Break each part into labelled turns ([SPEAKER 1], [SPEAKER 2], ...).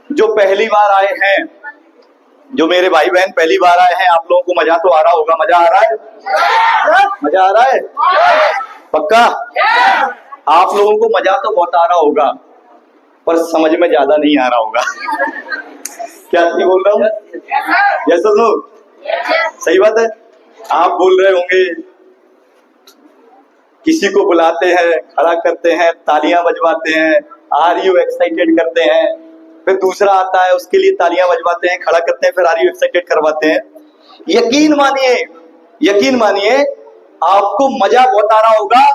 [SPEAKER 1] जो पहली बार आए हैं, जो मेरे भाई बहन पहली बार आए हैं, आप लोगों को मजा तो आ रहा होगा। मजा आ रहा है? मजा आ रहा है? पक्का? आप लोगों को मजा तो बहुत आ रहा होगा, पर समझ में ज्यादा नहीं आ रहा होगा। क्या सही बोल रहा हूँ? यस और नो? सही बात है। आप बोल रहे होंगे, किसी को बुलाते हैं, खड़ा करते हैं, तालियां बजवाते हैं, आर यू एक्साइटेड करते हैं, फिर दूसरा आता है उसके लिए तालियां बजवाते हैं, खड़ा करते हैं, फिर आर यू एक्साइटेड करवाते हैं। यकीन मानिए, यकीन मानिए, आपको मजा बहुत आ रहा होगा,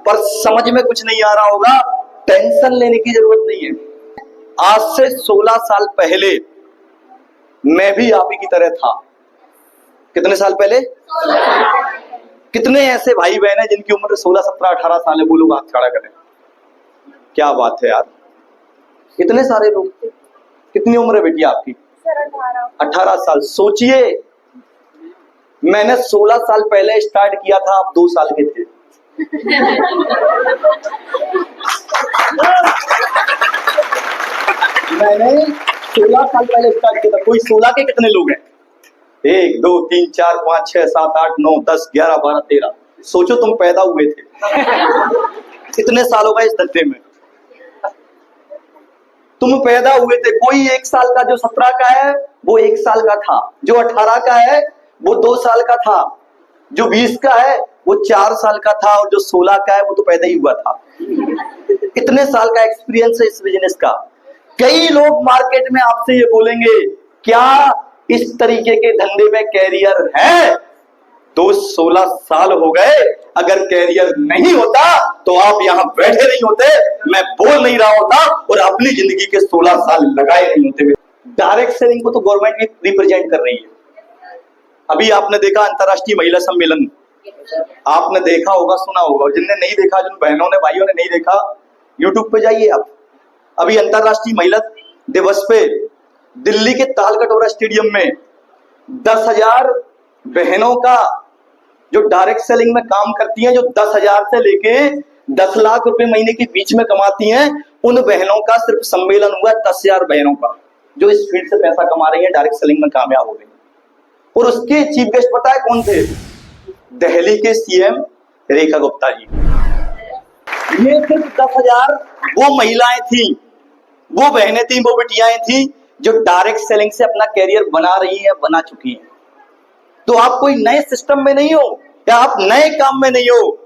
[SPEAKER 1] पर समझ में कुछ नहीं आ रहा होगा। टेंशन लेने की जरूरत नहीं है। आज से 16 साल पहले मैं भी आप ही की तरह था। कितने साल पहले? कितने ऐसे भाई बहन हैं जिनकी उम्र 16, 17, 18 साल है? वो लोग हाथ खड़ा करें। क्या बात है यार, कितने सारे लोग। कितनी उम्र है बेटी आपकी? 18 साल। सोचिए, मैंने 16 साल पहले स्टार्ट किया था, आप 2 साल के थे। मैंने 16 साल पहले स्टार्ट किया था। कोई 16 के कितने लोग हैं? 1 2 3 4 5 6 7 8 9 10 11 12 13। सोचो तुम पैदा हुए थे। कितने साल हो गए इस धरती में? तुम पैदा हुए थे। कोई 1 साल का, जो 17 का है वो 1 साल का था, जो 18 का है वो 2 साल का था, जो 20 का है वो 4 साल का था, और जो 16 का है वो तो पैदा ही हुआ था। इतने साल का एक्सपीरियंस है इस बिजनेस का। कई लोग मार्केट में आपसे ये बोलेंगे, क्या इस तरीके के धंधे में कैरियर है? तो 16 साल हो गए, अगर कैरियर नहीं होता तो आप यहां बैठे नहीं होते, मैं बोल नहीं रहा होता, और अपनी जिंदगी के 16 साल लगाए नहीं होते। डायरेक्ट सेलिंग को तो गवर्नमेंट भी रिप्रेजेंट कर रही है। अभी आपने देखा अंतरराष्ट्रीय महिला सम्मेलन, आपने देखा होगा, सुना होगा, और जिनने नहीं देखा, जिन बहनों ने भाइयों ने नहीं देखा, यूट्यूब पे जाइए आप। अभी अंतरराष्ट्रीय महिला दिवस पे दिल्ली के तालकटोरा स्टेडियम में 10,000 बहनों का, जो डायरेक्ट सेलिंग में काम करती हैं, जो 10,000 से लेके 10 लाख रुपए महीने के बीच में कमाती हैं, उन बहनों का सिर्फ सम्मेलन हुआ। 10,000 बहनों का जो इस फील्ड से पैसा कमा रही है, डायरेक्ट सेलिंग में कामयाब हो गई। और उसके चीफ गेस्ट पता है कौन थे? दिल्ली के सीएम रेखा गुप्ता जी। ये सिर्फ 10,000 वो महिलाएं थी, वो बहनें थी, वो बिटियाएं थी, जो डायरेक्ट सेलिंग से अपना कैरियर बना रही है, बना चुकी है। तो आप कोई नए सिस्टम में नहीं हो, या आप नए काम में नहीं हो।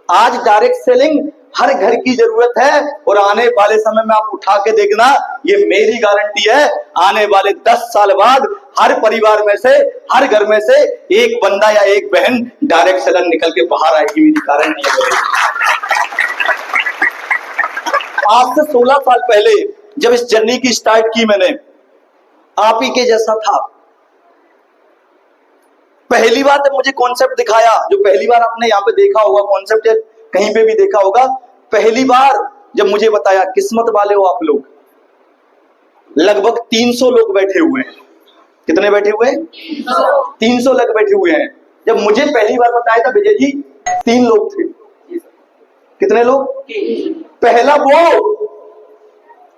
[SPEAKER 1] आज डायरेक्ट सेलिंग हर घर की जरूरत है, और आने वाले समय में आप उठा के देखना, ये मेरी गारंटी है, आने वाले 10 साल बाद हर परिवार में से, हर घर में से एक बंदा या एक बहन डायरेक्ट सेलर निकल के बाहर आएगी। मेरी गारंटी है। आज से 16 साल पहले जब इस जर्नी की स्टार्ट की मैंने, आप ही के जैसा था। पहली बार जब मुझे कॉन्सेप्ट दिखाया, जो पहली बार आपने यहाँ पे देखा होगा कॉन्सेप्ट, या कहीं पे भी देखा होगा, पहली बार जब मुझे बताया, किस्मत वाले हो आप लोग। लगभग 300 लोग बैठे हुए हैं। कितने बैठे हुए हैं? 300 लोग बैठे हुए हैं। जब मुझे पहली बार बताया था विजय जी, 3 लोग थे। कितने लोग?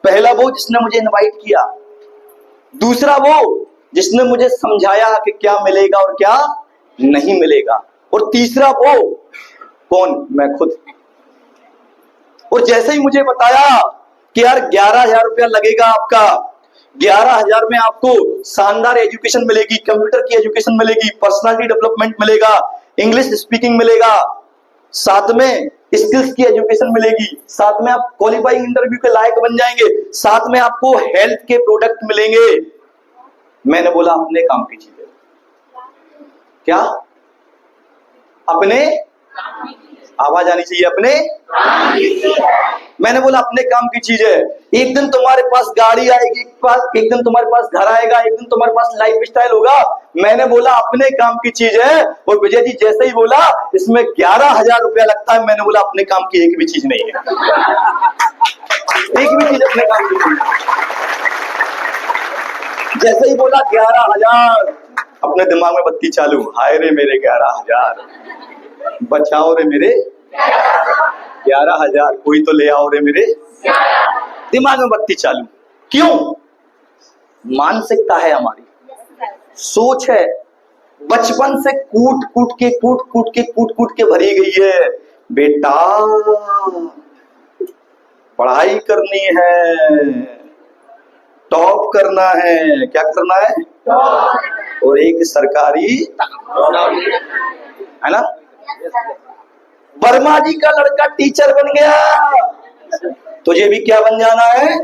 [SPEAKER 1] पहला वो जिसने मुझे इनवाइट किया, दूसरा वो जिसने मुझे समझाया कि क्या मिलेगा और क्या नहीं मिलेगा, और तीसरा वो कौन? मैं खुद। और जैसे ही मुझे बताया कि यार 11,000 रुपया लगेगा आपका, 11,000 में आपको शानदार एजुकेशन मिलेगी, कंप्यूटर की एजुकेशन मिलेगी, पर्सनालिटी डेवलपमेंट मिलेगा, इंग्लिश स्पीकिंग मिलेगा, साथ में स्किल्स की एजुकेशन मिलेगी, साथ में आप क्वालिफाइंग इंटरव्यू के लायक बन जाएंगे, साथ में आपको हेल्थ के प्रोडक्ट मिलेंगे। मैंने बोला अपने काम की चीज है। क्या? अपने, आवाज आनी चाहिए, अपने। मैंने बोला अपने काम की चीज है। एक दिन तुम्हारे पास गाड़ी आएगी, एक दिन तुम्हारे पास घर आएगा, एक दिन तुम्हारे पास लाइफ स्टाइल होगा। मैंने बोला अपने काम की चीज है। और विजय जी जैसे ही बोला इसमें 11,000 रुपया लगता है, मैंने बोला अपने काम की एक भी चीज नहीं है। एक भी चीज अपने काम की नहीं है। जैसे ही बोला 11,000, अपने दिमाग में बत्ती चालू, हाय रे मेरे 11,000, बचाओ रे मेरे 11,000, कोई तो ले आओ रे मेरे। दिमाग में बत्ती चालू। क्यों? मानसिकता है हमारी, सोच है, बचपन से कूट कूट के भरी गई है। बेटा पढ़ाई करनी है, टॉप करना है, क्या करना है, और एक सरकारी, है ना। वर्मा जी का लड़का टीचर बन गया, तुझे भी क्या बन जाना है,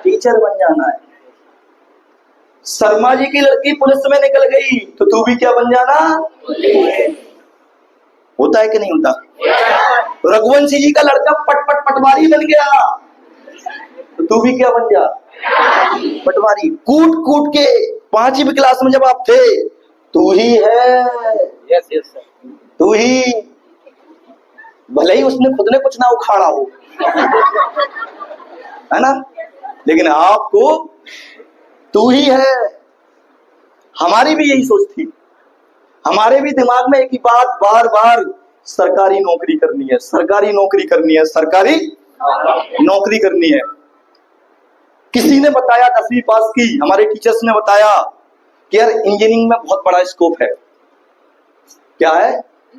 [SPEAKER 1] टीचर बन जाना है। शर्मा जी की लड़की पुलिस में निकल गई तो तू भी क्या बन जाना, होता है कि नहीं होता। रघुवंशी जी का लड़का पटवारी बन गया तो तू भी क्या बन जा, पटवारी। कूट कूट के 5वीं क्लास में जब आप थे, तू ही है,
[SPEAKER 2] यस यस सर,
[SPEAKER 1] तू ही, भले ही उसने खुद ने कुछ ना उखाड़ा हो, है ना, लेकिन आपको तू ही है। हमारी भी यही सोच थी, हमारे भी दिमाग में एक ही बात बार बार, सरकारी नौकरी करनी है, सरकारी नौकरी करनी है, सरकारी नौकरी करनी है। किसी ने बताया 10वीं पास की, हमारे टीचर्स ने बताया कि यार इंजीनियरिंग में बहुत बड़ा स्कोप है। क्या है,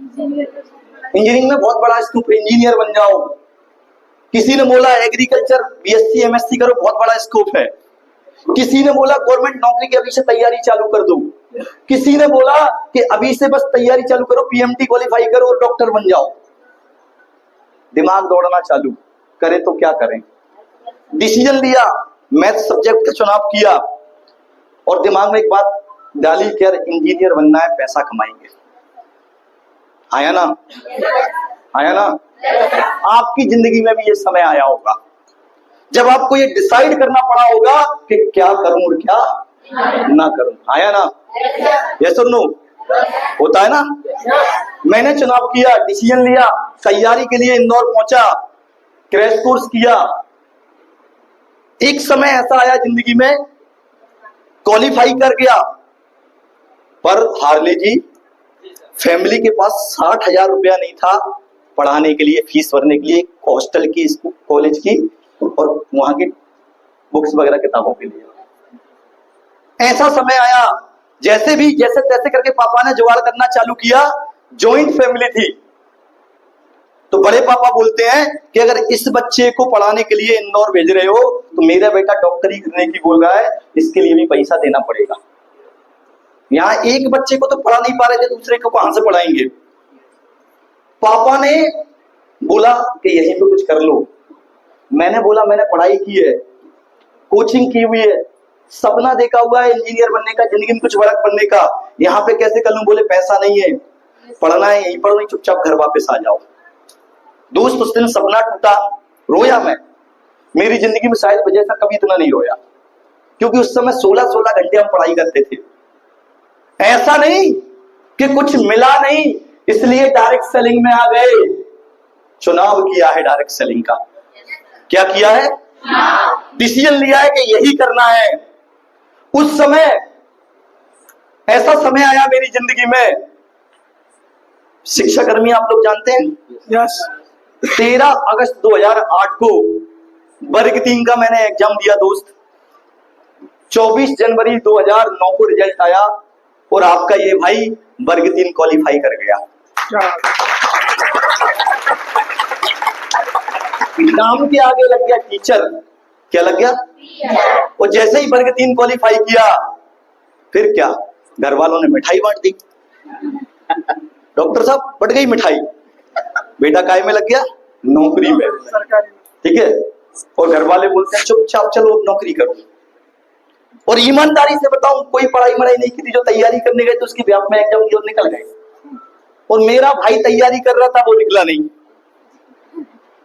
[SPEAKER 1] इंजीनियरिंग में बहुत बड़ा स्कोप है, इंजीनियर बन जाओ। किसी ने बोला एग्रीकल्चर बीएससी एमएससी करो, बहुत बड़ा स्कोप है। किसी ने बोला गवर्नमेंट नौकरी की अभी से तैयारी चालू कर दो। किसी ने बोला कि अभी से बस तैयारी चालू करो, पीएमटी क्वालिफाई करो और डॉक्टर बन जाओ। दिमाग दौड़ना चालू करे तो क्या करें। डिसीजन लिया, मैथ सब्जेक्ट का चुनाव किया और दिमाग में एक बात डाली कि यार इंजीनियर बनना है, पैसा कमाएंगे। आया ना, आया ना। आपकी जिंदगी में भी ये समय आया होगा जब आपको ये डिसाइड करना पड़ा होगा कि क्या करूं और क्या ना करूं। आया ना, यस और नो, होता है ना। मैंने चुनाव किया, डिसीजन लिया, तैयारी के लिए इंदौर पहुंचा, क्रैश कोर्स किया। एक समय ऐसा आया जिंदगी में, क्वालिफाई कर गया, पर हार्ले जी फैमिली के पास 60,000 रुपया नहीं था पढ़ाने के लिए, फीस भरने के लिए, हॉस्टल की, कॉलेज की और वहां की बुक्स वगैरह किताबों के लिए। ऐसा समय आया, जैसे तैसे करके पापा ने जुगाड़ करना चालू किया। जॉइंट फैमिली थी तो बड़े पापा बोलते हैं कि अगर इस बच्चे को पढ़ाने के लिए इंदौर भेज रहे हो तो मेरा बेटा डॉक्टरी करने की बोल रहा है, इसके लिए भी पैसा देना पड़ेगा। यहां एक बच्चे को तो पढ़ा नहीं पा रहे थे, दूसरे को कहां से पढ़ाएंगे। पापा ने बोला कि यहीं पे कुछ कर लो। मैंने बोला मैंने पढ़ाई की है, कोचिंग की हुई है, सपना देखा हुआ है इंजीनियर बनने का, जिंदगी में कुछ बड़ा बनने का, यहाँ पे कैसे कर लूं। बोले पैसा नहीं है, पढ़ना है यहीं पढ़ो, नहीं चुपचाप घर वापस आ जाओ। दोस्त उस दिन सपना टूटा, रोया मैं। मेरी जिंदगी में शायद वजह से कभी इतना नहीं रोया, क्योंकि उस समय 16-16 घंटे हम पढ़ाई करते थे। ऐसा नहीं कि कुछ मिला नहीं इसलिए डायरेक्ट सेलिंग में आ गए। चुनाव किया है डायरेक्ट सेलिंग का। क्या किया है, डिसीजन लिया है कि यही करना है। उस समय ऐसा समय आया मेरी जिंदगी में, शिक्षाकर्मी आप लोग जानते हैं,
[SPEAKER 2] यस।
[SPEAKER 1] 13 अगस्त 2008 को वर्ग 3 का मैंने एग्जाम दिया दोस्त। 24 जनवरी 2009 को रिजल्ट आया और आपका ये भाई वर्ग 3 क्वालिफाई कर गया। नाम के आगे लग गया टीचर। क्या लग गया, और जैसे ही वर्ग 3 क्वालिफाई किया, फिर क्या, घर वालों ने मिठाई बांट दी। डॉक्टर साहब बट गई मिठाई, बेटा काय में लग गया, नौकरी में, ठीक है। और घर वाले बोलते हैं चुपचाप चलो नौकरी करो। और ईमानदारी से बताऊं, कोई पढ़ाई मढ़ाई नहीं की थी, जो तैयारी करने गए तो उसकी व्याप में एग्जाम दिया और निकल गए। और मेरा भाई तैयारी कर रहा था, वो निकला नहीं।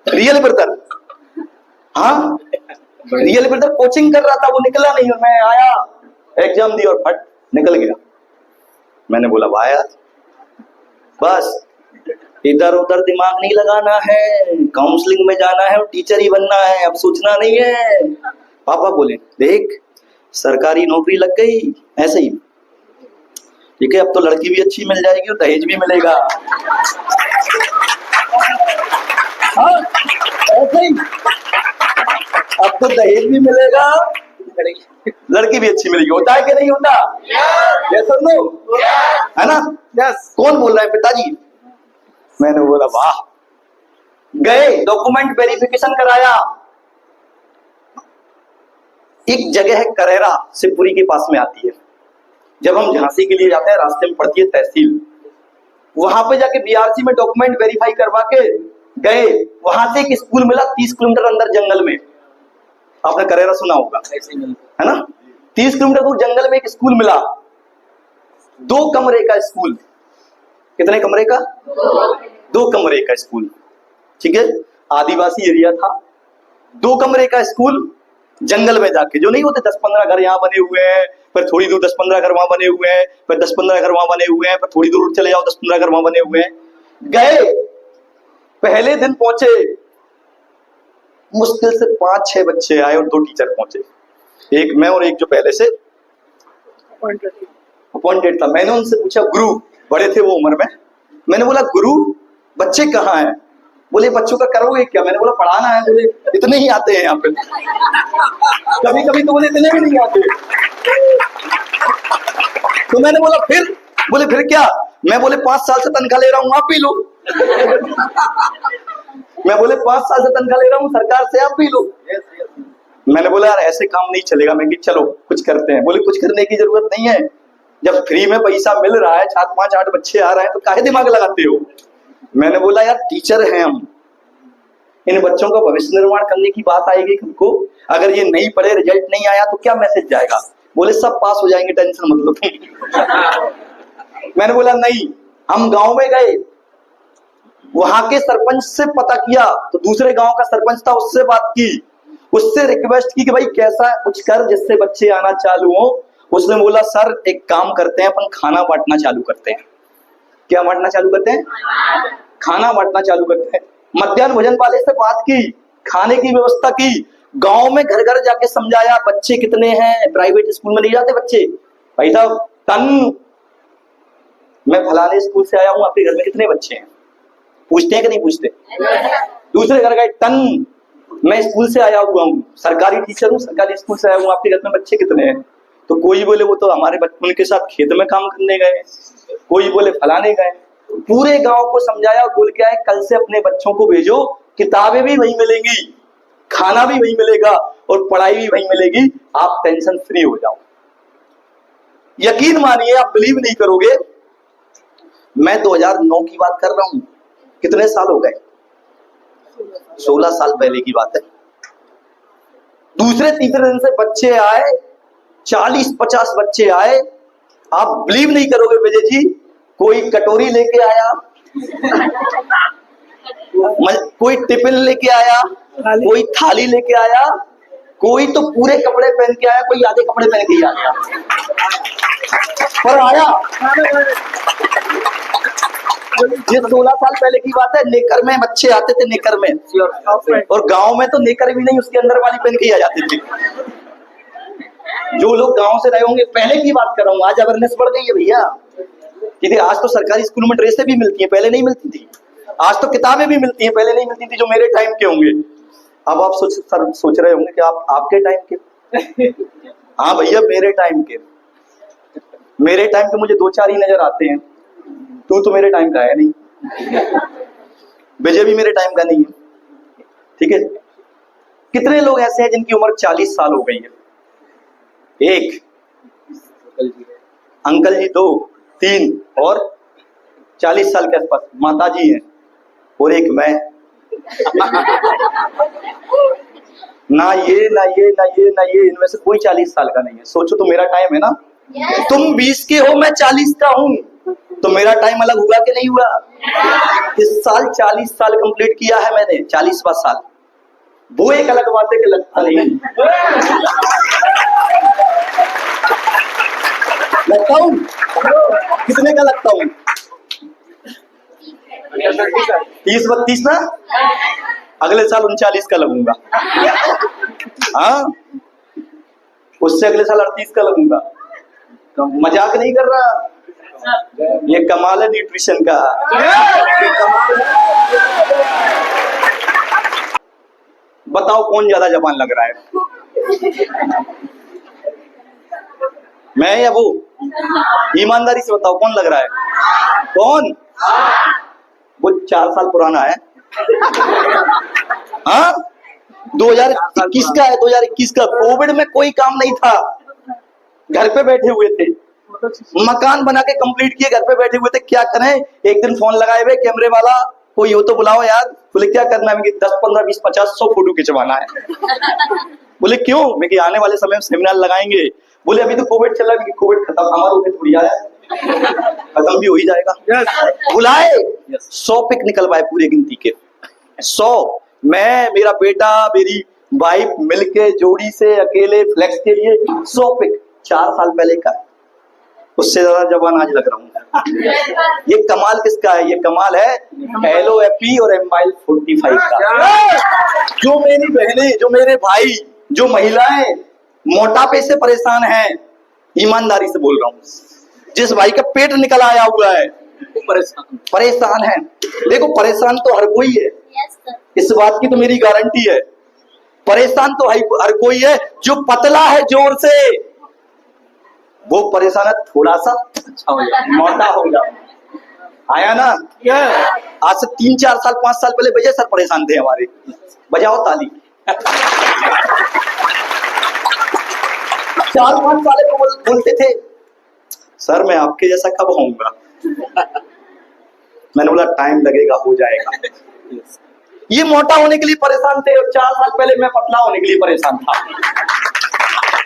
[SPEAKER 1] रियल ब्रदर, हाँ रियल ब्रदर कोचिंग कर रहा था, वो निकला नहीं। और मैं आया, एग्जाम दी और फट निकल गया। मैंने बोला वाह यार, बस इधर उधर दिमाग नहीं लगाना है, काउंसलिंग में जाना है और टीचर ही बनना है, अब सोचना नहीं है। पापा बोले देख सरकारी नौकरी लग गई, ऐसे ही ठीक है, अब तो लड़की भी अच्छी मिल जाएगी और दहेज भी मिलेगा। हाँ ऐसे ही, अब तो दहेज भी मिलेगा लड़की भी अच्छी मिलेगी। होता है कि नहीं होता? यस और नो? है ना?
[SPEAKER 2] यस।
[SPEAKER 1] कौन बोल रहा है? पिताजी। मैंने बोला वाह। गए, डॉक्यूमेंट वेरिफिकेशन कराया। एक जगह है करेरा, शिवपुरी के पास में आती है। जब हम झांसी के लिए जाते हैं रास्ते में पड़ती है तहसील, वहां पे जाके बीआरसी में डॉक्यूमेंट वेरीफाई करवा के गए। वहां से एक स्कूल मिला 30 किलोमीटर अंदर जंगल में। आपने करेरा सुना होगा, है ना? 30 किलोमीटर दूर जंगल में एक स्कूल मिला, 2 कमरे का स्कूल। कितने कमरे का? 2 कमरे का स्कूल। ठीक है, आदिवासी एरिया था। 2 कमरे का स्कूल, जंगल में जाके, जो नहीं होते 10-15 घर यहाँ बने हुए हैं, फिर थोड़ी दूर 10-15 घर वहां बने हुए हैं, फिर 10-15 घर वहां बने हुए हैं, फिर थोड़ी दूर चले जाओ 10-15 घर वहां बने हुए हैं। गए, पहले दिन पहुंचे, मुश्किल से 5-6 बच्चे आए और 2 टीचर पहुंचे, एक मैं और एक जो पहले से अपॉइंटेड था। मैंने उनसे पूछा, गुरु, बड़े थे वो उम्र में, मैंने बोला गुरु बच्चे कहाँ हैं? बोले बच्चों का करोगे क्या? मैंने बोला पढ़ाना है। बोले इतने ही आते हैं यहाँ पे। कभी कभी तो बोले इतने भी नहीं आते। तो मैंने बोला फिर? बोले फिर क्या? मैं बोले 5 साल से तनख्वाह ले रहा हूँ, आप भी लो। मैं बोले 5 साल से तनख्वाह ले रहा हूँ सरकार से, आप भी लो। मैंने बोला यार ऐसे काम नहीं चलेगा। मैं कि चलो कुछ करते हैं। बोले कुछ करने की जरूरत नहीं है, जब फ्री में पैसा मिल रहा है, 4-5-8 बच्चे आ रहे हैं, तो काहे दिमाग लगाते हो? मैंने बोला यार टीचर हैं हम, इन बच्चों का भविष्य निर्माण करने की बात आएगी हमको। अगर ये नहीं पढ़े, रिजल्ट नहीं आया तो क्या मैसेज जाएगा? बोले सब पास हो जाएंगे, टेंशन मत लो। मैंने बोला नहीं। हम गांव में गए, वहां के सरपंच से पता किया, तो दूसरे गांव का सरपंच था, उससे बात की, उससे रिक्वेस्ट की कि भाई कैसा कुछ कर जिससे बच्चे आना चालू हो। उसने बोला सर एक काम करते हैं, अपन खाना बांटना चालू करते हैं। क्या बांटना चालू करते हैं? खाना बांटना चालू करते हैं। मध्याह्न भोजन वाले से बात की, खाने की व्यवस्था की, गांव में घर घर जाके समझाया बच्चे कितने हैं, प्राइवेट स्कूल में नहीं जाते बच्चे। भाई साहब तन, मैं फलाने स्कूल से आया हूं, आपके घर में कितने बच्चे हैं? पूछते हैं कि नहीं पूछते? दूसरे घर गए, टन, मैं स्कूल से आया हुआ हूँ, सरकारी टीचर हूँ, सरकारी स्कूल से आया हूँ, आपके घर में बच्चे कितने हैं? तो कोई बोले वो तो हमारे बच्चों के साथ खेत में काम करने गए, कोई बोले फलाने गए। पूरे गांव को समझाया और बोल के आए कल से अपने बच्चों को भेजो, किताबें भी वही मिलेंगी, खाना भी वही मिलेगा और पढ़ाई भी वही मिलेगी, आप टेंशन फ्री हो जाओ। यकीन मानिए, आप बिलीव नहीं करोगे, मैं 2009 की बात कर रहा हूं। कितने साल हो गए? 16 साल पहले की बात है। दूसरे तीसरे दिन से बच्चे आए, 40-50 बच्चे आए। आप बिलीव नहीं करोगे विजय जी, कोई कटोरी लेके आया, कोई टिफिन लेके आया, कोई थाली लेके आया, कोई तो पूरे कपड़े पहन के आया, कोई आधे कपड़े पहन के ही आया, पर आया। ये 16 साल पहले की बात है। नेकर में बच्चे आते थे, नेकर में, और गांव में तो नेकर भी नहीं, उसके अंदर वाली पहन के ही आ जाते थे। जो लोग गांव से रहे होंगे, पहले की बात कर रहा हूँ, आज अवेयरनेस बढ़ गई है भैया। क्योंकि आज तो सरकारी स्कूल में ड्रेसें भी मिलती हैं, पहले नहीं मिलती थी। आज तो किताबें भी मिलती हैं, पहले नहीं मिलती थी, जो मेरे टाइम के होंगे। अब आप सोच रहे होंगे कि आप आपके टाइम के। हाँ भैया, मेरे टाइम के। मेरे टाइम के मुझे 2-4 ही नजर आते हैं। तू तो मेरे टाइम का है नहीं, विजय भी मेरे टाइम का नहीं है। ठीक है, कितने लोग ऐसे हैं जिनकी उम्र 40 साल हो गई है? एक अंकल जी, 2, 3 और 40 साल के आसपास माता जी हैं, और एक मैं। ना ये ना ये ना ये ना ये, इनमें से कोई 40 साल का नहीं है। सोचो तो, मेरा टाइम है ना। तुम 20 के हो, मैं 40 का हूं, तो मेरा टाइम अलग हुआ कि नहीं हुआ? इस साल 40 साल कंप्लीट किया है मैंने, 40वां साल। वो एक अलग बात है कि लगता नहीं। लगता हूं? कितने का लगता हूं? 30-32 ना? अगले साल 39 का लगूंगा। हाँ, उससे अगले साल 38 का लगूंगा। मजाक नहीं कर रहा, ये कमाल है न्यूट्रिशन का। बताओ कौन ज्यादा जवान लग रहा है? मैं या वो? ईमानदारी से बताओ कौन लग रहा है? कौन? वो 4 साल पुराना है। हाँ, 2021 का है, 2021 का। कोविड में कोई काम नहीं था, घर पे बैठे हुए थे, मकान बना के कंप्लीट किए, घर पे बैठे हुए थे। क्या करें, एक दिन फोन लगाए हुए कैमरे वाला, कोई हो तो बुलाओ यार। बोले क्या करना है? 10 15 20 50 100 फोटो खिंचवाना है। बोले क्यों? मैं कि आने वाले समय में सेमिनार लगाएंगे। बोले अभी तो कोविड चल रहा है। कोविड खत्म, हमारा कोविड थोड़ी आया, खत्म भी हो ही जाएगा। बुलाए 100 पिक निकलवाए पूरे गिनती के 100। मैं, मेरा बेटा, मेरी वाइफ मिलके जोड़ी से अकेले फ्लेक्स के लिए 100 पिक 4 साल पहले का। उससे ज्यादा जवान आज लग रहा हूँ। ये कमाल किसका है? ये कमाल है LOFE और MIL 45 का। जो मेरी बहनें, जो मेरे भाई, जो महिलाएं मोटापे से परेशान हैं, ईमानदारी से बोल रहा हूँ, जिस भाई का पेट निकल आया हुआ है, परेशान है। देखो परेशान तो हर कोई है, इस बात की तो मेरी गारंटी है। परेशान तो हर कोई है। जो पतला है जोर से, वो परेशान है थोड़ा सा अच्छा हो जाए, मोटा हो जाए। आया ना? आज से 3 4 साल 5 साल पहले विजय सर परेशान थे हमारे। बजाओ ताली। 4 5 साल को बोलते थे सर मैं आपके जैसा कब होऊंगा? मैंने बोला टाइम लगेगा, हो जाएगा। ये मोटा होने के लिए परेशान थे और 4 साल पहले मैं पतला होने के लिए परेशान था।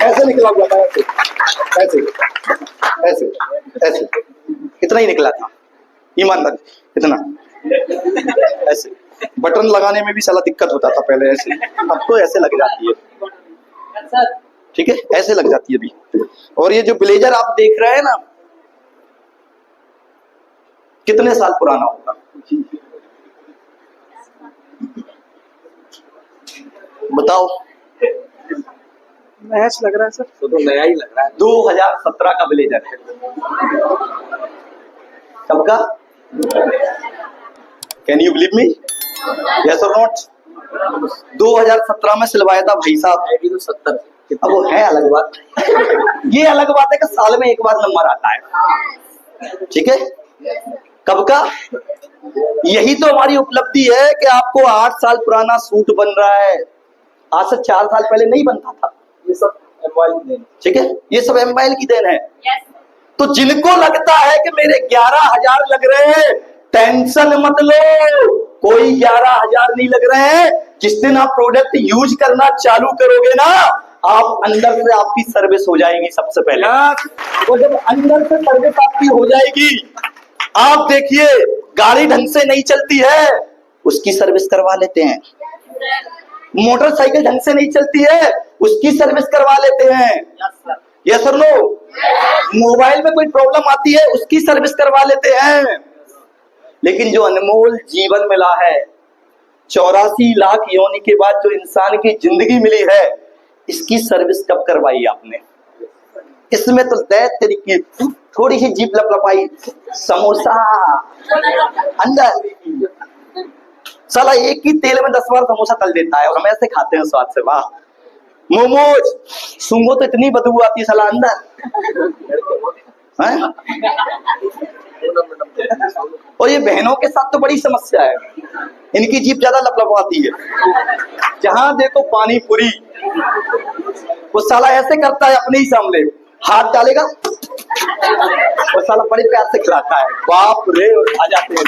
[SPEAKER 1] ऐसे निकला हुआ था, ऐसे ऐसे ऐसे इतना ही निकला था, ईमानदार इतना। ऐसे बटन लगाने में भी साला दिक्कत होता था पहले, ऐसे। अब तो ऐसे लग जाती है, ठीक है, ऐसे लग जाती है अभी। और ये जो ब्लेजर आप देख रहे हैं ना, कितने साल पुराना होगा? बताओ।
[SPEAKER 2] नया लग रहा है सर।
[SPEAKER 1] तो नया ही लग रहा है। 2017 का ब्लेजर है। कब का? Can you believe me? Yes और नॉट? 2017 में सिलवाया था भाई साहब। तो 70। अब वो है अलग बात। ये अलग बात है कि साल में एक बार नंबर आता है, ठीक है। कब का? यही तो हमारी उपलब्धि है कि आपको 8 साल पुराना सूट बन रहा है, आज से 4 साल पहले नहीं बनता था। ये सब MIL की देन, ठीक है, ये सब MIL की देन है। तो जिनको लगता है कि मेरे 11,000 लग रहे हैं, टेंशन मत लो, कोई 11,000 नहीं लग रहे हैं। जिस दिन आप प्रोडक्ट यूज करना चालू करोगे ना, आप अंदर से आपकी सर्विस हो जाएगी सबसे पहले। तो जब अंदर से सर्विस आपकी हो जाएगी, आप देखिए गाड़ी ढंग से नहीं चलती है, उसकी सर्विस करवा लेते हैं। मोटरसाइकिल ढंग से नहीं चलती है, उसकी सर्विस करवा लेते हैं। यस और नो? मोबाइल में कोई प्रॉब्लम आती है, उसकी सर्विस करवा लेते हैं। लेकिन जो अनमोल जीवन मिला है, 84 लाख योनि के बाद जो इंसान की जिंदगी मिली है, इसकी सर्विस कब करवाई आपने? इसमें तो दैत तरीके थोड़ी सी जीप लपलपाई, समोसा अंदर, साला एक ही तेल में 10 बार समोसा तल देता है और हम ऐसे खाते हैं स्वाद से। वाह। मोमोज सूंघो तो इतनी बदबू आती है साला अंदर है? और ये बहनों के साथ तो बड़ी समस्या है, इनकी जीप ज्यादा लपलपाती है। जहां देखो पानी पूरी, वो साला ऐसे करता है अपने ही सामने, हाथ डालेगा और साला बड़े प्यार से खिलाता है। बाप रे, आ जाते हैं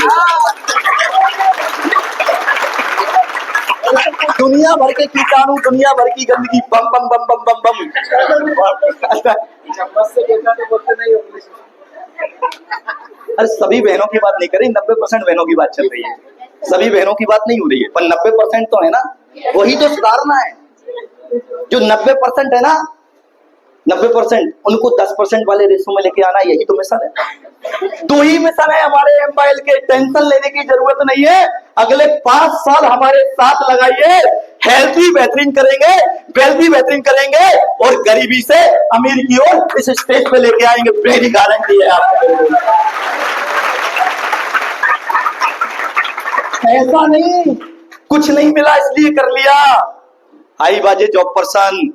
[SPEAKER 1] दुनिया भर के कीटाणु, दुनिया भर की गंदगी, बम बम बम बम बम बम। अरे सभी बहनों की बात नहीं करें, 90% बहनों की बात चल रही है। सभी बहनों की बात नहीं हो रही है, पर 90% तो है ना, वही तो सुधारना है। जो 90% है ना, 90% उनको 10% वाले रेशो में लेके आना, यही तो मिशन है। 2 ही मिशन है हमारे MIL के। टेंशन लेने की जरूरत नहीं है। अगले 5 साल हमारे साथ लगाइए, हेल्थ भी बेहतरीन करेंगे, वेल्थ भी बेहतरीन करेंगे और गरीबी से अमीर की ओर इस स्टेज पे लेके आएंगे, मेरी गारंटी है आपको। ऐसा नहीं कुछ नहीं मिला इसलिए कर लिया। आई बाजे जॉब पर्सन,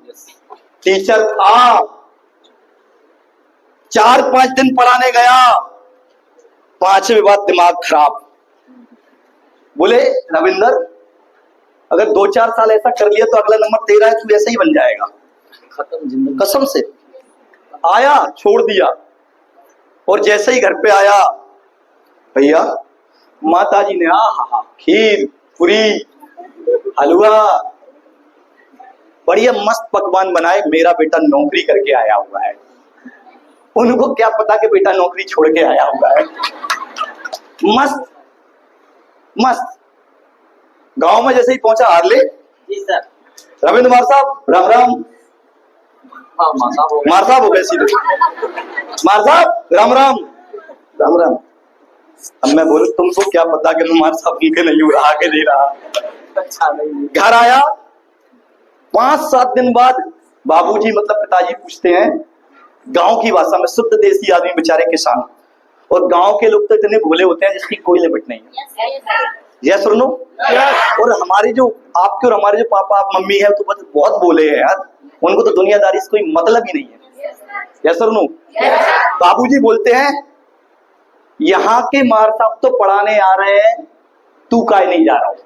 [SPEAKER 1] टीचर था, 4-5 दिन पढ़ाने गया, 5वें बाद दिमाग खराब। बोले रविंदर, अगर 2-4 साल ऐसा कर लिया तो अगला नंबर तेरा है, तू ऐसा ही बन जाएगा, खत्म जिंदगी। कसम से आया, छोड़ दिया। और जैसे ही घर पे आया, भैया माता जी ने खीर, पूरी, हलवा, बढ़िया मस्त पकवान बनाए। मेरा बेटा नौकरी करके आया हुआ है। उनको क्या पता कि बेटा नौकरी छोड़ के आया हुआ है। मस्त मस्त। गांव में जैसे ही पहुंचा, हार्ले जी सर, रविंद्र मार साहब राम राम। हाँ मार साहब हो गए सीधे। मार साहब राम राम। राम राम। अब मैं बोलूं तुमको क्या पता कि मैं मार साहब उनके नहीं हूं, आगे दे रहा। अच्छा नहीं। घर आया, 5-7 दिन बाद बाबूजी मतलब पिताजी पूछते हैं, गांव की भाषा में, शुद्ध देसी आदमी बेचारे किसान, और गांव के लोग तो इतने भोले होते हैं जिसकी कोई लिमिट नहीं है। यस और नो? और हमारे जो आपके और हमारे जो पापा आप मम्मी है तो बहुत भोले हैं यार, उनको तो दुनियादारी से कोई मतलब ही नहीं है। यस और नो? बाबूजी बोलते हैं, यहाँ के मार साहब तो पढ़ाने आ रहे हैं, तू काहे नहीं जा रहा हूं?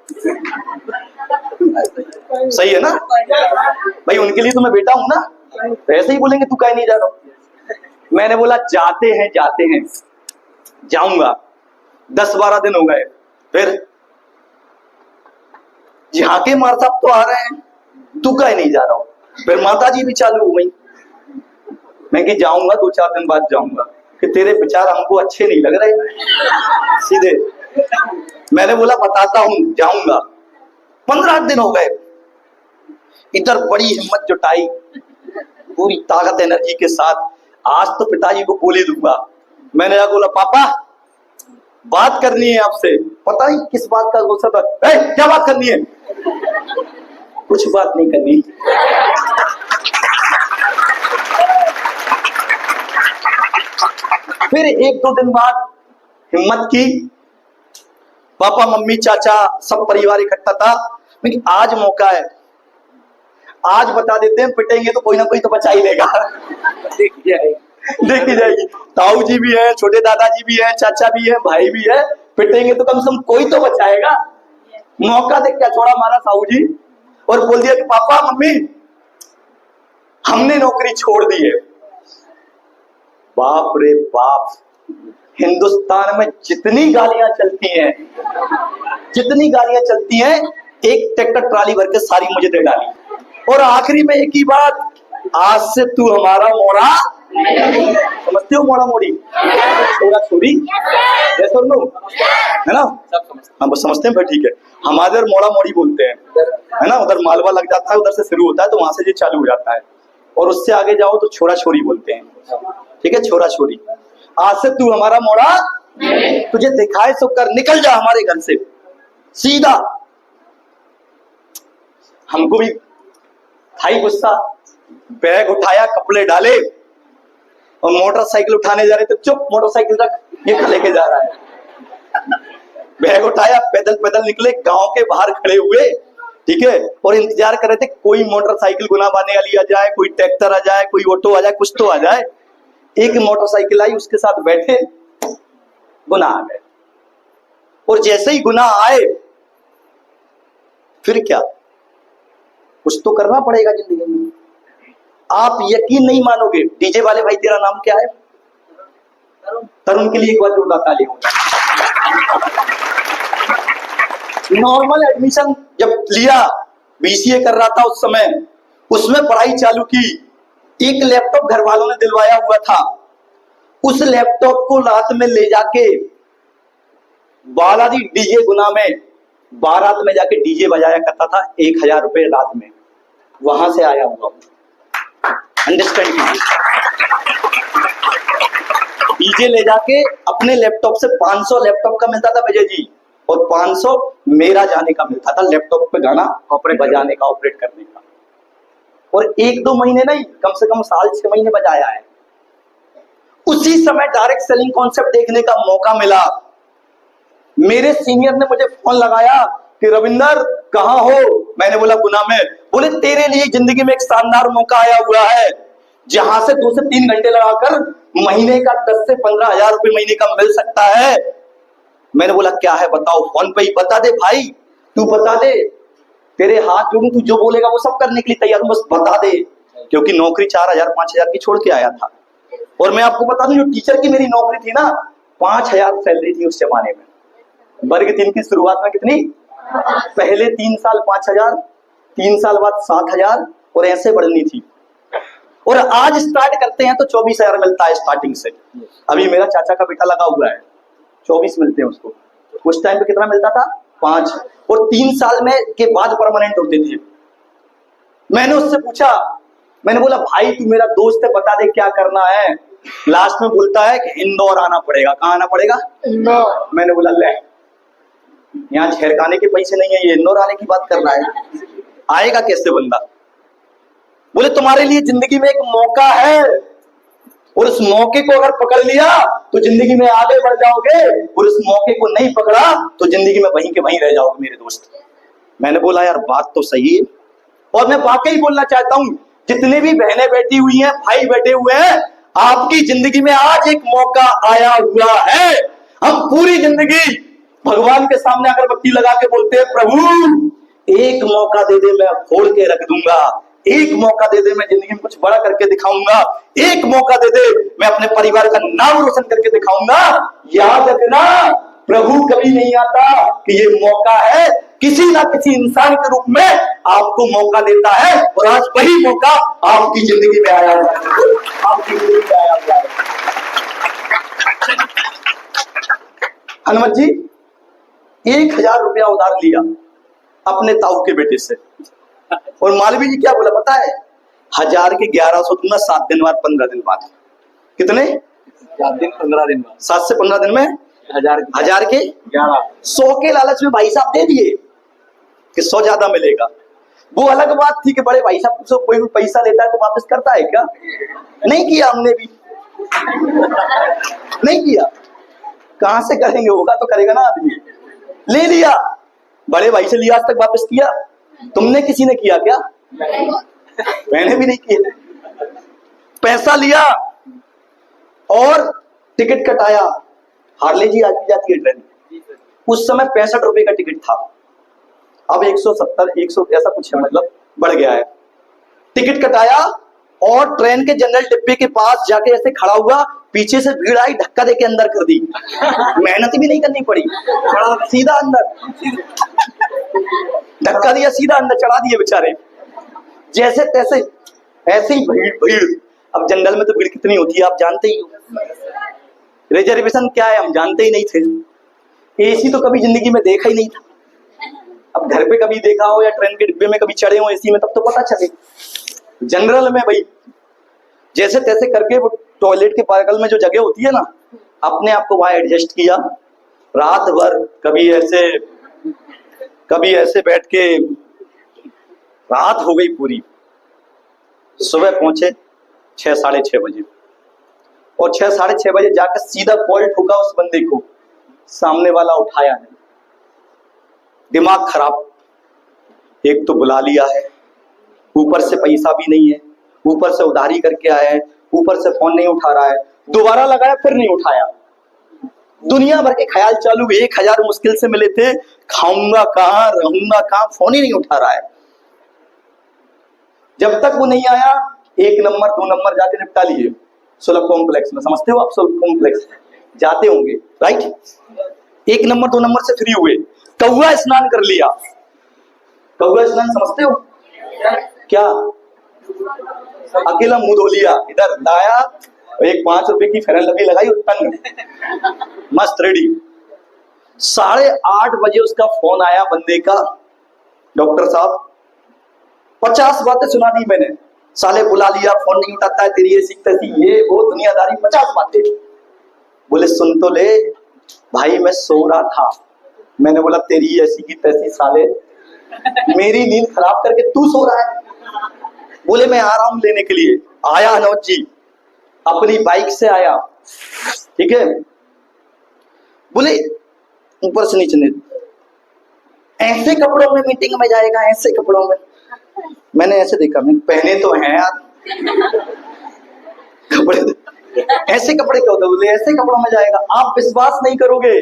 [SPEAKER 1] सही है ना भाई, उनके लिए तो मैं बेटा हूं ना, तो ऐसे ही बोलेंगे तू काहे नहीं जा रहा हूं। मैंने बोला जाते हैं जाऊंगा। 10-12 दिन हो गए, फिर यहाँ के मार साहब तो आ रहे हैं, तू काहे नहीं जा रहा हूं। फिर माता जी भी चालू हो गई। मैं कि जाऊंगा, 2-4 दिन बाद जाऊंगा, कि तेरे विचार हमको अच्छे नहीं लग रहे सीधे। मैंने बोला बताता हूं, जाऊंगा। 15 दिन हो गए, इधर बड़ी हिम्मत जुटाई, पूरी ताकत एनर्जी के साथ, आज तो पिताजी को बोले दूंगा। मैंने बोला पापा बात करनी है आपसे। पता ही किस बात का गुस्सा था। क्या बात करनी है? कुछ बात नहीं करनी। फिर 1-2 दिन बाद हिम्मत की, पापा मम्मी चाचा सब परिवार इकट्ठा था। लेकिन आज मौका है, आज बता देते हैं, पिटेंगे तो कोई ना कोई तो बचा ही लेगा। देखी जाएगी। ताऊ जी भी है, छोटे दादाजी भी है, चाचा भी है, भाई भी है, पिटेंगे तो कम से कम कोई तो बचाएगा। मौका देख क्या छोड़ा हमारा ताऊ जी, और बोल दिया कि पापा मम्मी हमने नौकरी छोड़ दी है। बाप रे बाप, हिंदुस्तान में जितनी गालियां चलती हैं, एक ट्रैक्टर ट्राली भर के सारी मुझे दे डाली। और आखिरी में एक ही बात, आज से तू हमारा मोड़ा। समझते हो मोड़ा मोड़ी, छोरा छोरी, जैसे है ना? हम समझते हैं, फिर ठीक है। हमारे उधर मोड़ा मोड़ी बोलते हैं, है ना? उधर मालवा लग जाता है, उधर से शुरू होता है, तो वहां से ये चालू हो जाता है। और उससे आगे जाओ तो छोरा छोरी बोलते हैं, ठीक है? छोरा छोरी। आज से तू हमारा मोड़ा, तुझे दिखाए सो कर, निकल जा हमारे घर से सीधा। हमको भी भाई गुस्सा, बैग उठाया, कपड़े डाले और मोटरसाइकिल उठाने जा रहे थे। चुप, मोटरसाइकिल रख, ये लेके जा रहा है। बैग उठाया, पैदल पैदल निकले, गांव के बाहर खड़े हुए, ठीक है? और इंतजार कर रहे थे कोई मोटरसाइकिल गुना बांधने वाली आ जाए, कोई ट्रैक्टर आ जाए, कोई ऑटो आ जाए, कुछ तो आ जाए। एक मोटरसाइकिल आई, उसके साथ बैठे, गुना आ गए। और जैसे ही गुना आए, फिर क्या, कुछ तो करना पड़ेगा जिंदगी में। आप यकीन नहीं मानोगे, डीजे वाले भाई तेरा नाम क्या है? तरुण के लिए एक बार जोरदार ताली हो। नॉर्मल एडमिशन जब लिया, बीसीए कर रहा था उस समय, उसमें पढ़ाई चालू की। एक लैपटॉप घर वालों ने दिलवाया हुआ था, उस लैपटॉप को रात में ले जाके बालाजी डीजे गुना में बारात में जाके डीजे बजाया करता था, 1000 रुपए रात में, वहां से आया हुआ। अंडरस्टैंड कीजिए, डीजे ले जाके अपने लैपटॉप से 500 लैपटॉप का मिलता था विजय जी, और 500 मेरा जाने का मिलता था लैपटॉप पे गाना ऑपरेट बजाने का, ऑपरेट करने का। और 1-2 महीने नहीं, कम से कम साल 6 महीने बजाया है। उसी समय डायरेक्ट सेलिंग कॉन्सेप्ट देखने का मौका मिला। मेरे सीनियर ने मुझे फोन लगाया कि रविंदर कहां हो? मैंने बोला गुना में। बोले तेरे लिए जिंदगी में एक शानदार मौका आया हुआ है, जहां से 2 से 3 घंटे लगाकर महीने का 10 से 15 हजार रुपए महीने का मिल सकता है। मैंने बोला क्या है बताओ, फोन पे ही बता दे भाई, तू बता दे, तेरे हाथ जोड़ू, तू जो बोलेगा वो सब करने के लिए तैयार हूं, बस बता दे। क्योंकि नौकरी 4,000 5,000 की छोड़ के आया था। और मैं आपको बता दूं, जो टीचर की मेरी नौकरी थी ना, 5,000 सैलरी थी उस जमाने में। वर्ग 3 की शुरुआत में कितनी? पहले 3 साल 5,000, 3 साल बाद 7,000, और ऐसे बढ़नी थी। और आज स्टार्ट करते हैं तो 24,000 मिलता है स्टार्टिंग से। अभी मेरा चाचा का बेटा लगा हुआ है, 24 मिलते हैं उसको। उस टाइम पे कितना मिलता था? 5। और 3 साल में के बाद परमानेंट होते थे। मैंने उससे पूछा, मैंने बोला भाई तू मेरा दोस्त है, बता दे क्या करना है। लास्ट में बोलता है कि इंदौर आना पड़ेगा। कहाँ आना पड़ेगा? इंदौर। मैंने बोला ले, यहाँ छेड़खाने के पैसे नहीं है, ये इंदौर आने की बात कर रहा है, आएगा कैसे बंदा? बोले तुम्हारे लिए जिंदगी में एक मौका है, और उस मौके को अगर पकड़ लिया तो जिंदगी में आगे बढ़ जाओगे, और उस मौके को नहीं पकड़ा तो जिंदगी में वहीं के वहीं रह जाओगे मेरे दोस्त। मैंने बोला यार बात तो सही है, और मैं वाकई बोलना चाहता हूं, जितने भी बहनें बैठी हुई हैं, भाई बैठे हुए हैं, आपकी जिंदगी में आज एक मौका आया हुआ है। हम पूरी जिंदगी भगवान के सामने अगरबत्ती लगा के बोलते हैं प्रभु एक मौका दे दे, मैं फोड़ के रख दूंगा, एक मौका दे दे, मैं जिंदगी में कुछ बड़ा करके दिखाऊंगा, एक मौका दे दे, मैं अपने परिवार का नाम रोशन करके दिखाऊंगा। याद रखना, प्रभु कभी नहीं आता कि ये मौका है, किसी ना किसी इंसान के रूप में आपको मौका देता है, और आज वही मौका आपकी जिंदगी में आया हुआ है, आपकी जिंदगी में आया हुआ है। हनुमत जी 1,000 रुपया उधार लिया अपने ताऊ के बेटे से, और मालवी जी क्या बोला पता है? 1,000 के 1,100 दूंगा 7 दिन बाद, 15 दिन बाद। कितने?
[SPEAKER 2] 7 दिन 15 दिन बाद।
[SPEAKER 1] 7 से 15 दिन में 1,000 के
[SPEAKER 2] 11।
[SPEAKER 1] 100 के लालच में भाई साहब दे दिए कि 100 ज्यादा मिलेगा। वो अलग बात थी कि बड़े भाई साहब से कोई भी पैसा लेता है तो वापस करता है क्या? नहीं किया, हमने भी नहीं किया। कहां से करेंगे? होगा तो करेगा ना आदमी। ले लिया, बड़े भाई से लिया, आज तक वापस किया? तुमने किसी ने किया क्या? मैंने भी नहीं किया। पैसा लिया और टिकट कटाया। हार्ले जी आज भी जाती है ट्रेन, उस समय 65 रुपए का टिकट था, अब 170 100 ऐसा कुछ है, मतलब बढ़ गया है। टिकट कटाया और ट्रेन के जनरल डिब्बे के पास जाके ऐसे खड़ा हुआ, पीछे से भीड़ आई, धक्का देके अंदर कर दी। मेहनत भी नहीं करनी पड़ी, सीधा अंदर धक्का दिया, सीधा अंदर चढ़ा दिए बेचारे, जैसे तैसे। ऐसे ही भीड़ भीड़। अब जंगल में तो भीड़ कितनी होती है आप जानते ही हो। रिजर्वेशन क्या है हम जानते ही नहीं थे। एसी तो कभी जिंदगी में देखा ही नहीं था। अब घर पे कभी देखा हो या ट्रेन के डिब्बे में कभी चढ़े हो एसी में, तब तो पता चले। जनरल में भाई जैसे तैसे करके वो टॉयलेट के बगल में जो जगह होती है ना, अपने आप को वहां एडजस्ट किया। रात भर कभी ऐसे बैठ के रात हो गई पूरी। सुबह पहुंचे 6 साढ़े 6 बजे, और 6 साढ़े 6 बजे जाकर सीधा कॉल ठोका उस बंदे को, सामने वाला उठाया नहीं। दिमाग खराब, एक तो बुला लिया है, ऊपर से पैसा भी नहीं है, ऊपर से उधारी करके आया है, ऊपर से फोन नहीं उठा रहा है, दोबारा लगाया फिर नहीं उठाया। दुनिया भर के ख्याल चालू, 1,000 मुश्किल से मिले थे, खाऊंगा कहां, रहूंगा कहां, फोन ही नहीं उठा रहा है। जब तक वो नहीं आया 1 नंबर 2 नंबर जाके निपटा लिए सुलभ कॉम्प्लेक्स में। समझते हो आप सुलभ कॉम्प्लेक्स? जाते होंगे राइट? 1 नंबर 2 नंबर से फ्री हुए, कौवा स्नान कर लिया। कौवा स्नान समझते हो क्या? अकेला मुंह धो लिया, इधर लाया, एक 5 रुपए की फेरन लवली लगाई और टंग मस्त रेडी। 8:30 बजे उसका फोन आया बंदे का, डॉक्टर साहब 50 बातें सुना दी मैंने, साले बुला लिया, फोन नहीं उठाता है, तेरी ऐसी तैसी, ये वो दुनियादारी, 50 बातें। बोले सुन तो ले भाई, मैं सो रहा था। मैंने बोला तेरी ऐसी की तैसी साले, मेरी नींद खराब करके तू सो रहा है। बोले मैं आ रहा हूं लेने के लिए। आया अनोज जी, अपनी बाइक से आया, ठीक है। बोले ऊपर से नीचे नहीं, ऐसे कपड़ों में मीटिंग में जाएगा, ऐसे कपड़ों में। मैंने ऐसे देखा, मैं पहने तो हैं यार, कपड़े, ऐसे कपड़े क्या होते हैं? बोले ऐसे कपड़ों में जाएगा। आप विश्वास नहीं करोगे,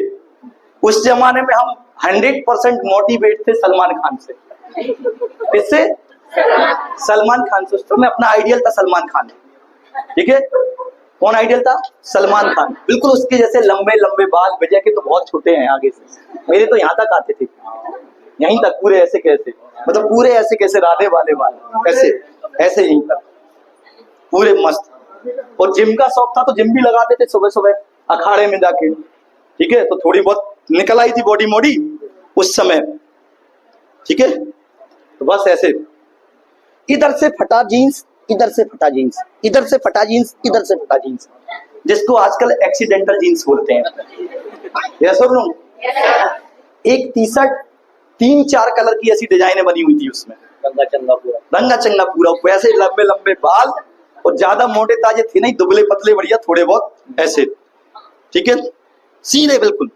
[SPEAKER 1] उस जमाने में हम 100% मोटिवेट थे सलमान खान से। किससे? सलमान खान से। उस समय अपना आइडियल था सलमान खान, ठीक है। कौन आइडियल था? सलमान खान। बिल्कुल उसके जैसे लंबे लंबे बाल। विजय के तो बहुत छोटे हैं आगे से, मेरे तो यहाँ तक आते थे, यहीं तक पूरे ऐसे कैसे, मतलब पूरे ऐसे कैसे, राधे वाले बाल ऐसे ऐसे यहीं तक पूरे मस्त। और जिम का शौक था तो जिम भी लगाते थे सुबह सुबह अखाड़े में जाके, ठीक है। तो थोड़ी बहुत निकल आई थी बॉडी मोडी उस समय, ठीक है। तो बस ऐसे इधर से फटा जीन्स, इधर से फटा जीन्स, इधर से फटा जीन्स, इधर से फटा जीन्स, जिसको आजकल एक्सीडेंटल जीन्स बोलते हैं। यस और नो? एक टी शर्ट 3-4 कलर की ऐसी डिजाइनें बनी हुई थी उसमें,
[SPEAKER 2] रंगा चंगा पूरा,
[SPEAKER 1] रंगा चंगा पूरा, वैसे लंबे लंबे बाल, और ज्यादा मोटे ताजे थे नहीं, दुबले पतले बढ़िया थोड़े बहुत ऐसे, ठीक है, सीधे बिल्कुल।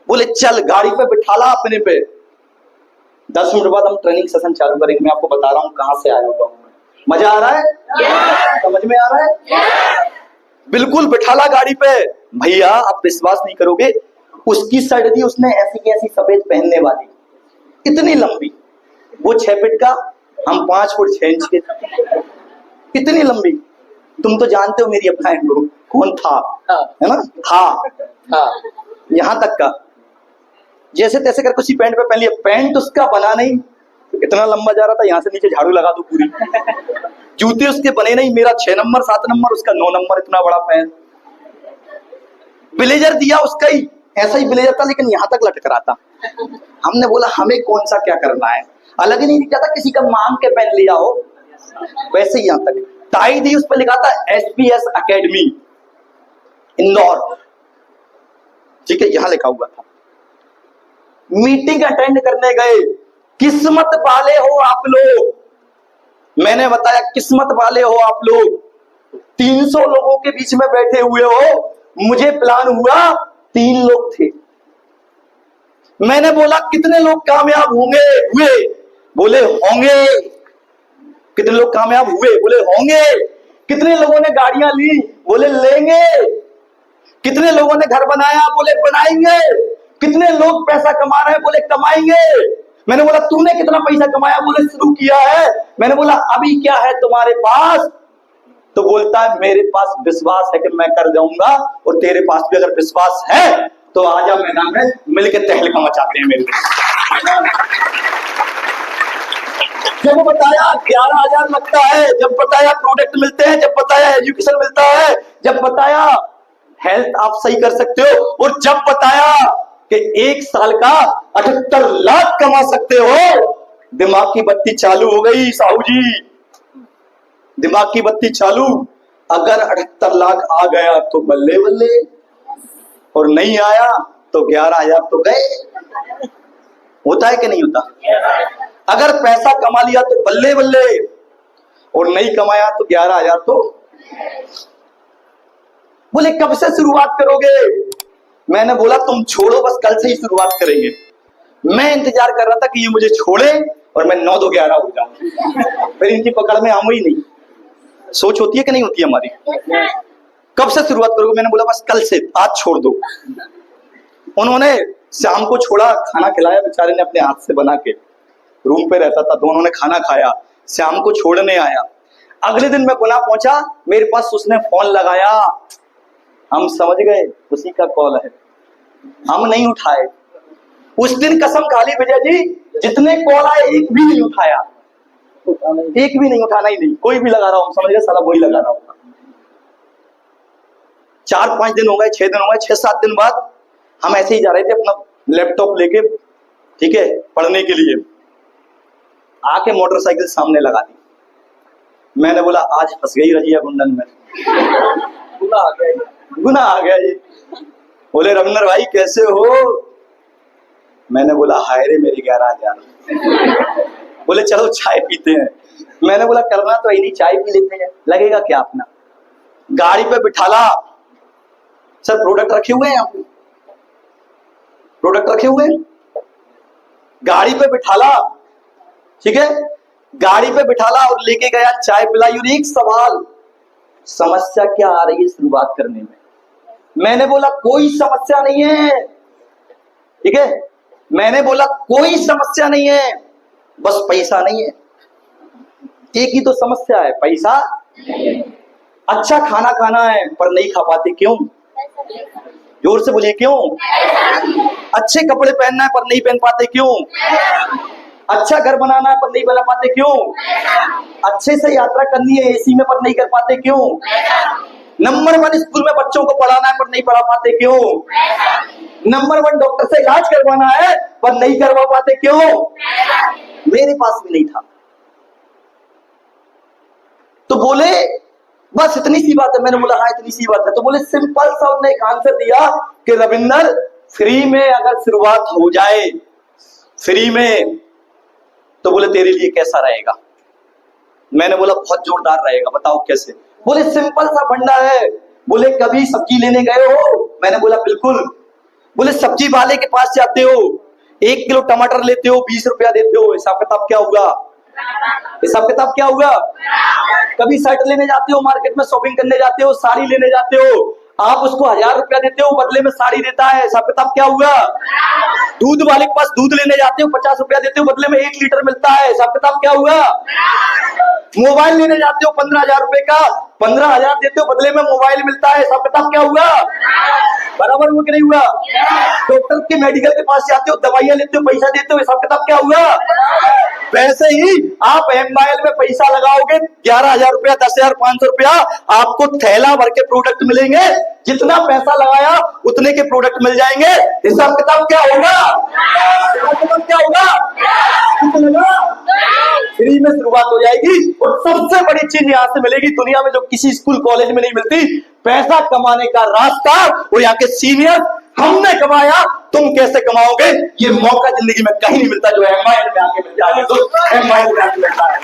[SPEAKER 1] बोले चल गाड़ी पे बिठाला अपने पे, 10 मिनट बाद हम ट्रेनिंग सेशन चालू करेंगे। मैं आपको बता रहा हूँ कहाँ से आया होगा। मजा आ रहा है? समझ में आ रहा है? बिल्कुल बिठाला गाड़ी पे। भैया आप विश्वास नहीं करोगे, उसकी शर्ट थी उसने ऐसी की ऐसी सफेद पहनने वाली, इतनी लंबी, वो 6 फीट का, हम 5 फुट 6 इंच के, इतनी लंबी। तुम तो जानते हो मेरी अपना को कौन था, है ना? हाँ, यहाँ तक का, जैसे तैसे कर उसी पैंट पे पहन लिया। पैंट उसका बना नहीं, इतना लंबा जा रहा था, यहाँ से नीचे झाड़ू लगा दो पूरी। जूते उसके बने नहीं, मेरा 6 नंबर 7 नंबर, उसका 9 नंबर, इतना बड़ा पैंट। ब्लेजर दिया उसका ही, ऐसा ही ब्लेजर था लेकिन यहाँ तक लटक रहा था। हमने बोला हमें कौन सा क्या करना है, अलग ही नहीं दिखा था, किसी का मांग के पहन लिया हो, वैसे ही यहाँ तक। टाई दी, उस पर लिखा था SPS अकेडमी इंदौर, ठीक है, यहाँ लिखा हुआ था। मीटिंग अटेंड करने गए, किस्मत वाले हो आप लोग, मैंने बताया किस्मत वाले हो आप लोग, 300 लोगों के बीच में बैठे हुए हो। मुझे प्लान हुआ 3 लोग थे। मैंने बोला कितने लोग कामयाब होंगे? हुए? बोले होंगे। कितने लोग कामयाब हुए? बोले होंगे। कितने लोगों ने गाड़ियां ली? बोले लेंगे। कितने लोगों ने घर बनाया? बोले बनाएंगे। कितने लोग पैसा कमा रहे हैं? बोले कमाएंगे। मैंने बोला तूने कितना पैसा कमाया? बोले शुरू किया है। मैंने बोला अभी क्या है तुम्हारे पास? तो बोलता है मेरे पास विश्वास है कि मैं कर जाऊंगा, और तेरे पास भी अगर विश्वास है तो आजा मैदान में मिलकर तहलका मचाते हैं मेरे। जब बताया 11,000 लगता है, जब बताया प्रोडक्ट मिलते हैं, जब बताया एजुकेशन मिलता है, जब बताया हेल्थ आप सही कर सकते हो, और जब बताया कि 1 साल का 78 लाख कमा सकते हो, दिमाग की बत्ती चालू हो गई साहू जी, दिमाग की बत्ती चालू। अगर 78 लाख आ गया तो बल्ले बल्ले, और नहीं आया तो 11,000 तो गए। होता है कि नहीं होता? अगर पैसा कमा लिया तो बल्ले बल्ले, और नहीं कमाया तो 11,000 तो। बोले कब से शुरुआत करोगे? मैंने बोला तुम छोड़ो, बस कल से ही शुरुआत करेंगे। मैं इंतजार कर रहा था कि ये मुझे छोड़े और मैं 9 2 11 हो जाऊं, फिर इनकी पकड़ में आऊं ही नहीं। सोच होती है कि नहीं होती हमारी? कब से शुरुआत करोगे? मैंने बोला बस कल से, आज छोड़ दो। उन्होंने शाम को छोड़ा, खाना खिलाया बेचारे ने अपने हाथ से बना के, रूम पे रहता था, दोनों ने खाना खाया, शाम को छोड़ने आया। अगले दिन मैं गुना पहुंचा, मेरे पास उसने फोन लगाया, हम समझ गए उसी का कॉल है, हम नहीं उठाए। उस दिन कसम खा ली विजय जी, जितने कॉल आए एक भी नहीं उठाया, एक भी नहीं, उठाना ही नहीं। कोई भी लगा रहा हूं, समझ गए साला वही लगा रहा हूं। 4-5 दिन हो गए, 6 दिन हो गए, 6-7 दिन बाद हम ऐसे ही जा रहे थे अपना लैपटॉप लेके, ठीक है, पढ़ने के लिए। आके मोटरसाइकिल सामने लगा दी। मैंने बोला आज फंस गई रजिया गुंडन में, गुना आ गया ये। बोले रविंदर भाई कैसे हो? मैंने बोला हाय रे मेरे 11,000। बोले चलो चाय पीते हैं। मैंने बोला करना तो नहीं, चाय पी लेते हैं, लगेगा क्या अपना। गाड़ी पे बिठाला, सर प्रोडक्ट रखे हुए हैं यहाँ पे, प्रोडक्ट रखे हुए हैं, गाड़ी पे बिठाला, ठीक है, गाड़ी पे बिठाला और लेके गया, चाय पिलाई। और एक सवाल, समस्या क्या आ रही है शुरुआत करने में? मैंने बोला कोई समस्या नहीं है, ठीक है, मैंने बोला कोई समस्या नहीं है, बस पैसा नहीं है। एक ही तो समस्या है, पैसा। अच्छा खाना खाना है पर नहीं खा पाते, क्यों? जोर से बोलिए, क्यों? अच्छे कपड़े पहनना है पर नहीं पहन पाते, क्यों? अच्छा घर बनाना है पर नहीं बना पाते, क्यों? अच्छे से यात्रा करनी है एसी में पर नहीं कर पाते, क्यों? नंबर 1 स्कूल में बच्चों को पढ़ाना है पर नहीं पढ़ा पाते, क्यों? नंबर 1 डॉक्टर से इलाज करवाना है पर नहीं करवा पाते, क्यों? मेरे पास भी नहीं था। तो बोले बस इतनी सी बात है। मैंने बोला हाँ इतनी सी बात है। तो बोले सिंपल सा उन्होंने एक आंसर दिया कि रविंदर, फ्री में अगर शुरुआत हो जाए, फ्री में, तो बोले तेरे लिए कैसा रहेगा? मैंने बोला बहुत जोरदार रहेगा, बताओ कैसे? बोले सिंपल सा फंडा है। बोले कभी सब्जी लेने गए हो? मैंने बोला बिल्कुल। बोले सब्जी वाले के पास जाते हो, 1 किलो टमाटर लेते हो, 20 रुपया देते हो, हिसाब किताब क्या होगा? हिसाब किताब क्या होगा? कभी शर्ट लेने जाते हो, मार्केट में शॉपिंग करने जाते हो, साड़ी लेने जाते हो, आप उसको 1000 रुपया देते हो, बदले में साड़ी देता है, हिसाब किताब क्या होगा? दूध वाले के पास दूध लेने जाते हो, 50 रुपया देते हो, बदले में 1 लीटर मिलता है, हिसाब किताब क्या होगा? मोबाइल लेने जाते हो 15,000 रुपए का, 15,000 देते हो, बदले में मोबाइल मिलता है, हिसाब किताब क्या होगा? बराबर हुआ कि नहीं हुआ? डॉक्टर के मेडिकल के पास जाते हो, दवाइयां लेते हो, पैसा देते हो, हिसाब किताब क्या होगा? वैसे ही आप मोबाइल में पैसा लगाओगे 11,000 रुपया, 10,500 रुपया, आपको थैला भर के प्रोडक्ट मिलेंगे। जितना पैसा लगाया उतने के प्रोडक्ट मिल जाएंगे, हिसाब किताब क्या होगा? हिसाब किताब क्या होगा? फ्री में शुरुआत हो जाएगी। और सबसे बड़ी चीज यहाँ से मिलेगी दुनिया में, जो किसी स्कूल कॉलेज में नहीं मिलती, पैसा कमाने का रास्ता। और यहाँ के सीनियर हमने कमाया, तुम कैसे कमाओगे? ये मौका जिंदगी में कहीं नहीं मिलता जो एमआईएल में आके मिल जाए। तो एमआईएल में आके मिलता है।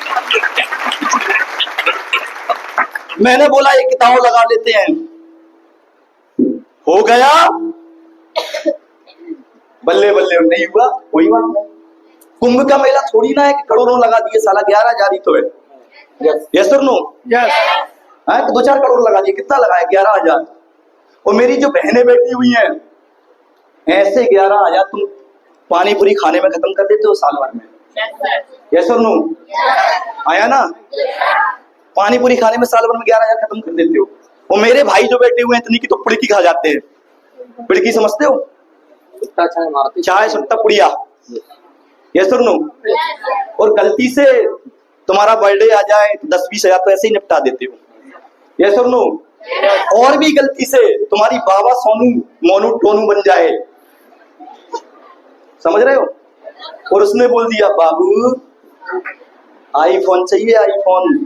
[SPEAKER 1] मैंने बोला ये किताब लगा लेते हैं, हो गया, बल्ले बल्ले। नहीं हुआ, कोई बात नहीं। कुंभ का मेला थोड़ी ना है कि करोड़ों लगा दिए, साला 11,000 ही तो है। यस और नो? यस। तो 2-4 करोड़ लगा दिए, कितना लगाया? 11,000। और मेरी जो बहनें बैठी हुई हैं, ऐसे 11,000 तुम पानी पूरी खाने में खत्म कर देते हो साल भर में। यस और नो? आया ना? पानी पूरी खाने में साल भर में 11,000 खत्म कर देते हो। और मेरे भाई जो बैठे हुए हैं, इतनी की तो पुड़की खा जाते हैं। पुड़की समझते हो? चाय सुट्टा पुड़िया। यस और नो? और गलती से तुम्हारा बर्थडे आ जाए तो 10-20 हजार तो ऐसे ही निपटा देते हो। यस और नो? और भी गलती से तुम्हारी बाबा सोनू मोनू टोनू बन जाए, समझ रहे हो? और उसने बोल दिया बाबू आईफोन चाहिए, आईफोन,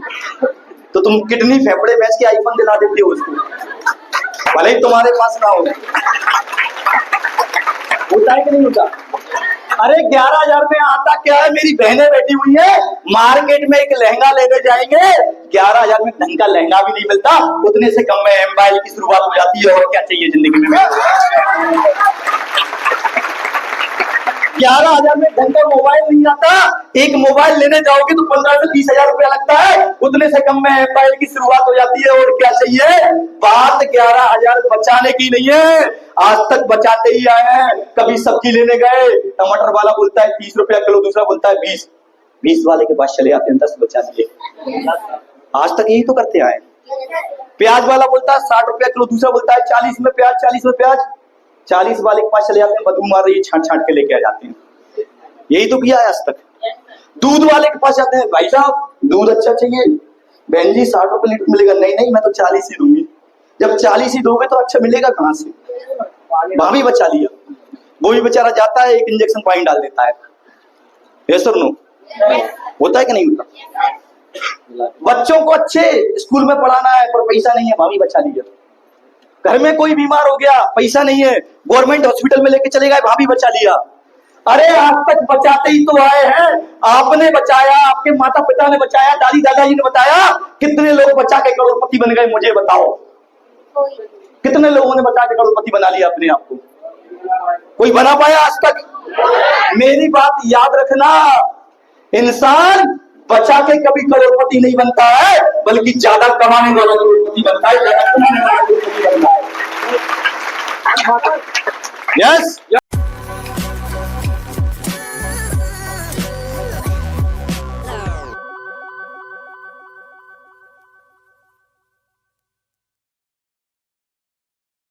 [SPEAKER 1] तो तुम किडनी फेफड़े बेच के आईफोन दिला देते हो उसको, भले ही तुम्हारे पास ना हो। होता है कि नहीं होता? अरे 11,000 में आता क्या है? मेरी बहनें बैठी हुई है, मार्केट में एक लहंगा लेने जाएंगे, 11,000 में ढंग का लहंगा भी नहीं मिलता, उतने से कम में एमआईएल की शुरुआत हो जाती है। और क्या चाहिए जिंदगी में? 11,000 में ढंग का मोबाइल नहीं आता, एक मोबाइल लेने जाओगे तो 15 से 20 हजार रुपया लगता है, उतने से कम में एमआईएल की शुरुआत हो जाती है। और क्या चाहिए? बात 11,000 बचाने की नहीं है, आज तक बचाते ही आए हैं। कभी सब्जी लेने गए, टमाटर वाला बोलता है 30 रुपया किलो, दूसरा बोलता है 20, 20 वाले के पास चले आते हैं 10 बचा दिए। आज तक यही तो करते आए। प्याज वाला बोलता है 60 रुपया किलो, दूसरा बोलता है 40 में प्याज, 40 में प्याज, 40 वाले के पास चले जाते हैं, बदबू मार रही है, छांट छांट के लेके आ जाते हैं। यही तो किया है आज तक। दूध वाले के पास जाते हैं, भाई साहब दूध अच्छा चाहिए, बहन जी 60 रुपए लीटर मिलेगा। नहीं नहीं, मैं तो 40 ही दूंगी। जब 40 ही दोगे तो अच्छा मिलेगा कहां से? भाभी बचा लिया, वो भी बेचारा जाता है, एक इंजेक्शन पानी डाल देता है। यस और नो? होता है कि नहीं होता? बच्चों को अच्छे स्कूल में पढ़ाना है पर पैसा नहीं है, भाभी बचा लिया। घर में कोई बीमार हो गया, पैसा नहीं है, गवर्नमेंट हॉस्पिटल में लेके चले गए, भाभी बचा लिया। अरे आज तक बचाते ही तो आए हैं। आपने बचाया, आपके माता पिता ने बचाया, दादी दादाजी ने बताया, कितने लोग बचा के करोड़पति बन गए? मुझे बताओ, कितने लोगों ने बचा के करोड़पति बना लिया अपने आप को? कोई बना पाया आज तक? मेरी बात याद रखना, इंसान
[SPEAKER 3] बचा के कभी करोड़पति नहीं बनता है, बल्कि ज्यादा कमाने वाला करोड़पति बनता है, ज्यादा कमाने वाला करोड़पति बनता है। यस